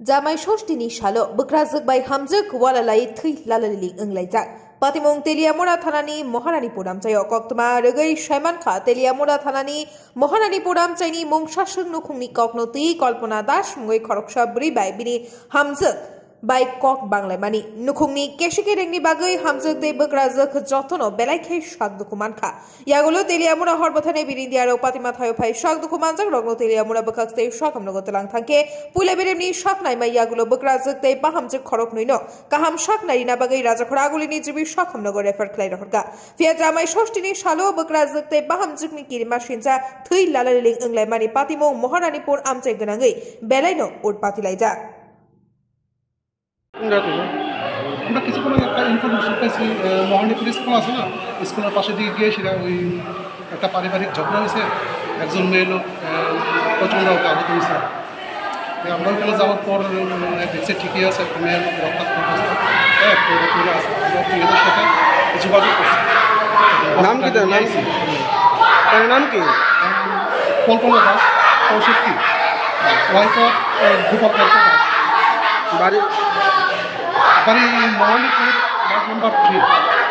Jamai Shostini Shalo, Bukrazuk by Hamzuk, Walalai, Three Lalali, Unglaitak. Patimong Teliamura Thanani, Mohanani Pudam Chayo Koktama, Regai Shamanka, Teliamura Thanani, Mohanani Pudam Chani, Mong Shashun Nukuni Koknoti, Kolpona Dash, Mui Koroksha Bribai Bini, Hamzuk. By Kok Banglamani, Nukuni, Keshiki Rengi Bagai, Hamzuk de Bukrazuk, Jotono, Belake Shak Dukumanka. Yagulo Teliamura Horbotane Birindia, Patima Thayopai, Shak Dukumanza, Rogo Teliamura Bukas de Shakam Nogotalang Tanke, Pulabirni Shak Naima Yagulo Bukrazuk de Bahamzuk Koroknuino, Kaham Shak Narina Bagai Raja Koraguli to be Shakam Nogo refer Clairka. Fiatramai Shostini Shalo, Bukrazuk de Bahamzuk Nikiri Mashinza, Three Lalaling Unglamani Patimo, Mohananipur Amte Ganangi, Beleno, Ud Patilaja. আমরা কিছুক্ষণ আগে একটা information পাইছি মহানীপুর school আছে না স্কুলের পাশে দিকে গিয়ে সেটা ওই একটা পারিবারিক ঝগড়া হয়েছে একজন মেয়ে লোক প্রচণ্ড আহত হয়েছে আমরা ওখানে যাওয়ার পর দেখছি ঠিকই আছে একটা মেয়ের লোক রক্তাক্ত সাথে যোগাযোগ করছে নাম কি তার তার নাম কি কল্পনা দাস কৌশিকী ওয়াইফ অফ ভূপক দাস বাড়ি মহানীপুর নাম্বার 3